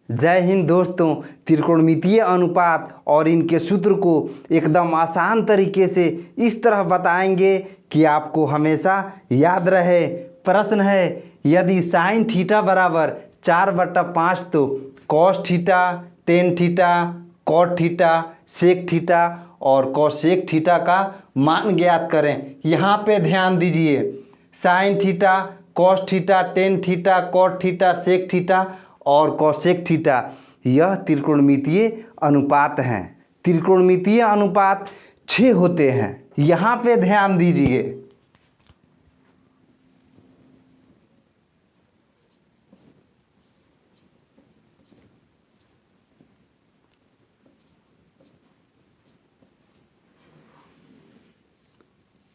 जय हिंद दोस्तों। त्रिकोणमितीय अनुपात और इनके सूत्र को एकदम आसान तरीके से इस तरह बताएंगे कि आपको हमेशा याद रहे। प्रश्न है, यदि साइन थीटा बराबर 4/5 तो cos theta, tan theta, cot theta, sec theta और कॉसेक थीटा का मान ज्ञात करें। यहाँ पे ध्यान दीजिए, sine theta, cos theta, tan theta, cot theta, sec theta और कॉसेक थीटा यह त्रिकोणमितीय अनुपात हैं। त्रिकोणमितीय अनुपात 6 होते हैं। यहाँ पे ध्यान दीजिए,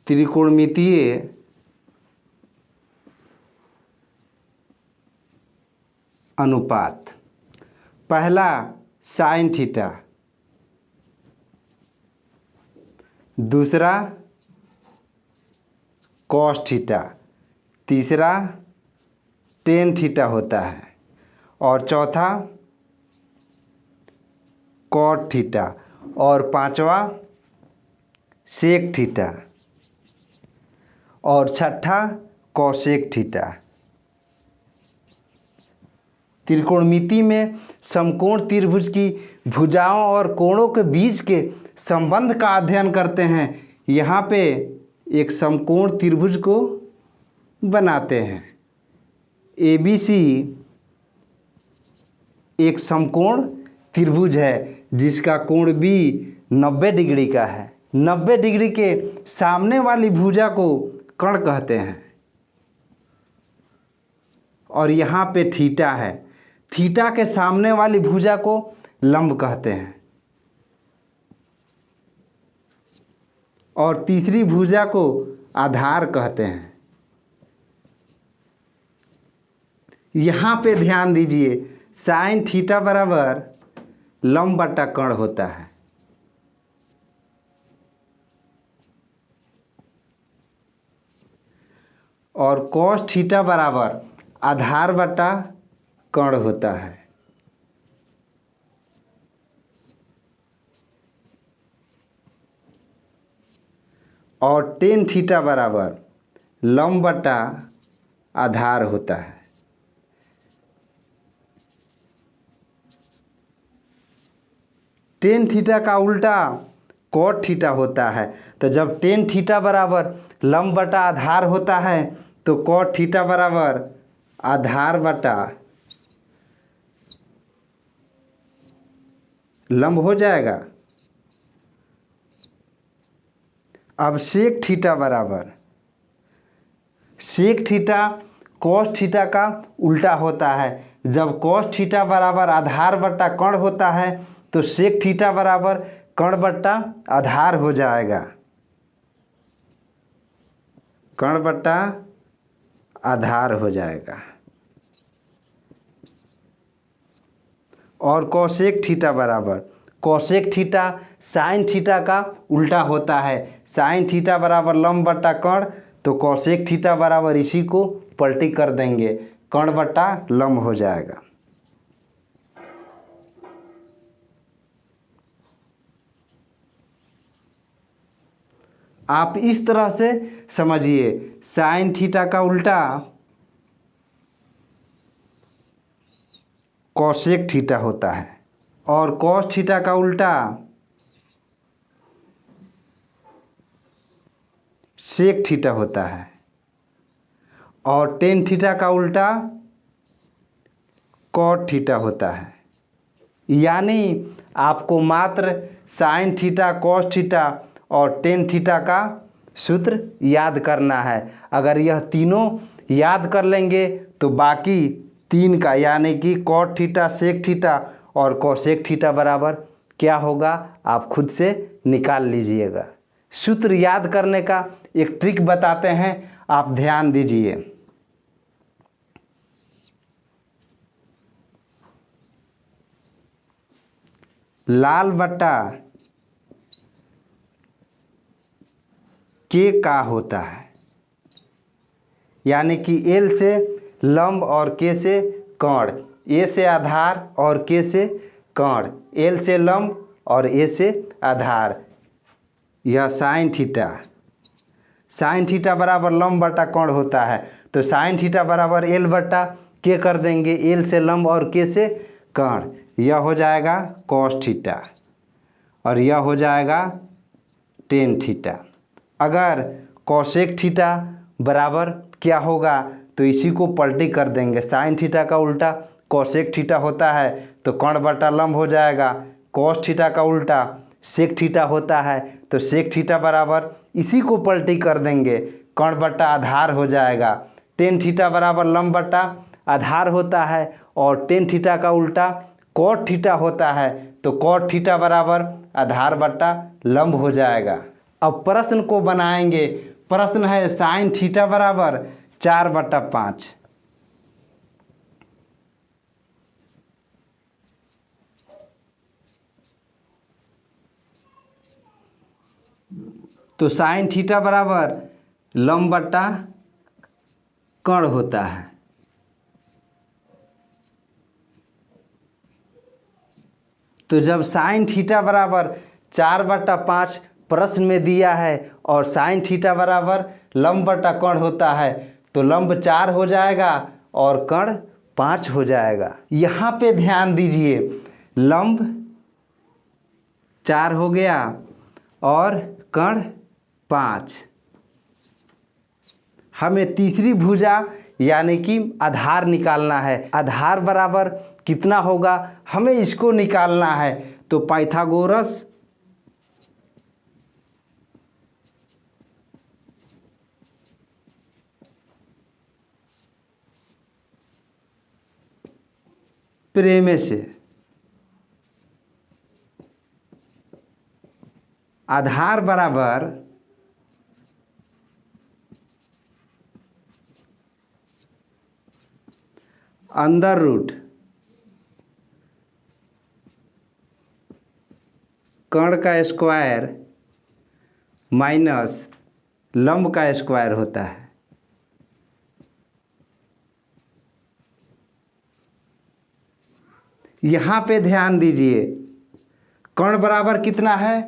त्रिकोणमितीय अनुपात। पहला साइन थीटा, दूसरा कॉस थीटा, तीसरा टेन थीटा होता है और चौथा कॉट थीटा और पांचवा सेक थीटा और छठा कॉसेक थीटा। त्रिकोणमिति में समकोण त्रिभुज की भुजाओं और कोणों के बीच के संबंध का अध्ययन करते हैं। यहाँ पे एक समकोण त्रिभुज को बनाते हैं। ABC एक समकोण त्रिभुज है जिसका कोण B 90 डिग्री का है। 90 डिग्री के सामने वाली भुजा को कर्ण कहते हैं और यहाँ पे थीटा है। थीटा के सामने वाली भुजा को लंब कहते हैं और तीसरी भुजा को आधार कहते हैं। यहाँ पे ध्यान दीजिए, साइन थीटा बराबर लंब बटा कर्ण होता है और कॉस थीटा बराबर आधार बटा कर्ण होता है। और टेन थीटा बराबर लंब बटा आधार होता है। टेन थीटा का उल्टा कॉट थीटा होता है। तो जब टेन थीटा बराबर लंब बटा आधार होता है तो कॉट थीटा बराबर आधार बटा लंब हो जाएगा। अब सेक थीटा बराबर, सेक थीटा कॉस थीटा का उल्टा होता है। जब कॉस थीटा बराबर आधार बट्टा कर्ण होता है तो सेक थीटा बराबर कर्ण बट्टा आधार हो जाएगा। कर्ण बट्टा आधार हो जाएगा। और कॉसेक थीटा बराबर, कॉसेक थीटा साइन थीटा का उल्टा होता है। साइन थीटा बराबर लंब बट्टा कर्ण, तो कॉसेक थीटा बराबर इसी को पलटी कर देंगे, कर्ण बट्टा लंब हो जाएगा। आप इस तरह से समझिए, साइन थीटा का उल्टा कॉसेक थीटा होता है और कॉस थीटा का उल्टा सेक थीटा होता है और टेन थीटा का उल्टा कॉट थीटा होता है। यानी आपको मात्र साइन थीटा, कॉस थीटा और टेन थीटा का सूत्र याद करना है। अगर यह तीनों याद कर लेंगे तो बाकी तीन का, यानी कि कॉट थीटा, सेक थीटा और कॉसेक थीटा बराबर क्या होगा आप खुद से निकाल लीजिएगा। सूत्र याद करने का एक ट्रिक बताते हैं, आप ध्यान दीजिए। लाल बट्टा के का होता है, यानी कि एल से लंब और के से कर्ण। ए से आधार और के से कर्ण, एल से लंब और ए से आधार। यह साइन थीटा, साइन थीटा बराबर लंब बटा कर्ण होता है, तो साइन थीटा बराबर एल बटा के कर देंगे, एल से लंब और के से कर्ण। यह हो जाएगा कॉस थीटा और यह हो जाएगा टेन थीटा। अगर कॉसेक थीटा बराबर क्या होगा तो इसी को पलटी कर देंगे। साइन थीटा का उल्टा कॉसेक थीटा होता है तो कर्ण बटा लंब हो जाएगा। कॉस थीटा का उल्टा सेक थीटा होता है तो सेक थीटा बराबर इसी को पलटी कर देंगे, कर्ण बटा आधार हो जाएगा। टेन थीटा बराबर लंब बटा आधार होता है और टेन थीटा का उल्टा कॉट थीटा होता है तो कॉट थीटा बराबर आधार बटा लंब हो जाएगा। अब प्रश्न को बनाएंगे। प्रश्न है साइन थीटा बराबर 4/5। तो साइन थीटा बराबर लंब बटा कर्ण होता है। तो जब साइन थीटा बराबर 4/5 प्रश्न में दिया है और साइन थीटा बराबर लंब बटा कर्ण होता है तो लंब 4 हो जाएगा और कर्ण 5 हो जाएगा। यहाँ पे ध्यान दीजिए, लंब 4 हो गया और कर्ण 5। हमें तीसरी भुजा यानी कि आधार निकालना है। आधार बराबर कितना होगा हमें इसको निकालना है। तो पाइथागोरस प्रमेय से आधार बराबर अंडर रूट कर्ण का स्क्वायर माइनस लंब का स्क्वायर होता है। यहाँ पे ध्यान दीजिए, कर्ण बराबर कितना है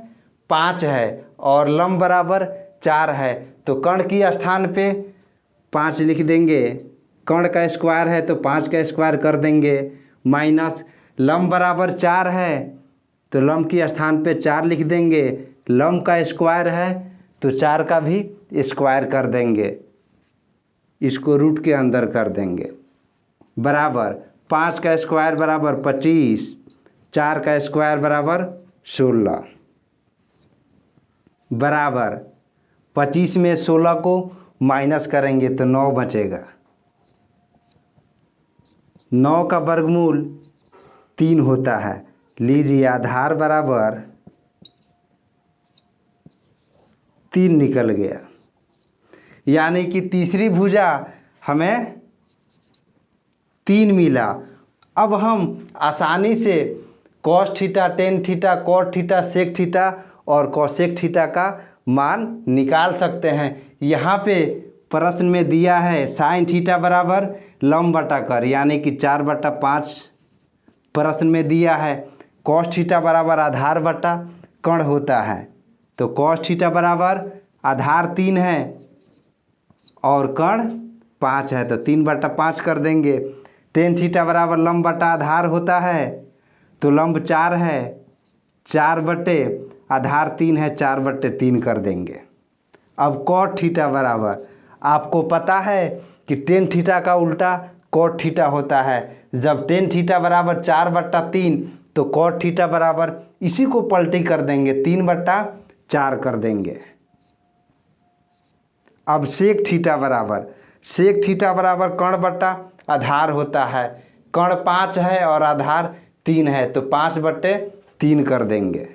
5 है और लंब बराबर 4 है तो कर्ण की स्थान पे 5 लिख देंगे। कर्ण का स्क्वायर है तो 5 का स्क्वायर कर देंगे, माइनस लंब बराबर 4 है तो लंब की स्थान पे 4 लिख देंगे। लंब का स्क्वायर है तो 4 का भी स्क्वायर कर देंगे, इसको रूट के अंदर कर देंगे। बराबर 5 का स्क्वायर बराबर 25, 4 का स्क्वायर बराबर 16। बराबर 25 में 16 को माइनस करेंगे तो 9 बचेगा। 9 का वर्गमूल 3 होता है। लीजिए आधार बराबर 3 निकल गया, यानी कि तीसरी भुजा हमें 3 मिला। अब हम आसानी से cos theta, tan theta, cot theta, sec theta और कॉसेक थीटा का मान निकाल सकते हैं। यहाँ पे प्रश्न में दिया है साइन थीटा बराबर लंब बटा कर्ण यानी कि 4/5 प्रश्न में दिया है। कॉस थीटा बराबर आधार बटा कर्ण होता है तो कॉस थीटा बराबर आधार 3 है और कर्ण 5 है तो 3/5 कर देंगे। टेन थीटा बराबर लंब बटा आधार होता है तो लंब 4 है, 4 बटे आधार 3 है, 4/3 कर देंगे। अब कॉट थीटा बराबर, आपको पता है कि टेन थीटा का उल्टा कॉट थीटा होता है। जब टेन थीटा बराबर 4/3 तो कॉट थीटा बराबर इसी को पलटी कर देंगे, 3/4 कर देंगे। अब सेक थीटा बराबर कर्ण बटा आधार होता है। कर्ण 5 है और आधार 3 है तो 5/3 कर देंगे।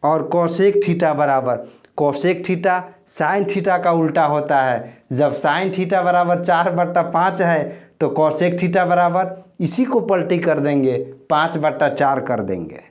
और कॉसेक थीटा बराबर, कॉसेक थीटा साइन थीटा का उल्टा होता है। जब साइन थीटा बराबर 4/5 है तो कॉसेक थीटा बराबर इसी को पलटी कर देंगे, 5/4 कर देंगे।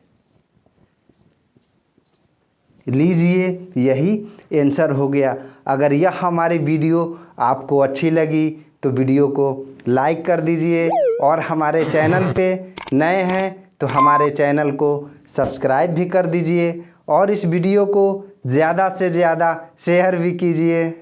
लीजिए यही आंसर हो गया। अगर यह हमारी वीडियो आपको अच्छी लगी तो वीडियो को लाइक कर दीजिए और हमारे चैनल पे नए हैं तो हमारे चैनल को सब्सक्राइब भी कर दीजिए और इस वीडियो को ज़्यादा से ज़्यादा शेयर भी कीजिए।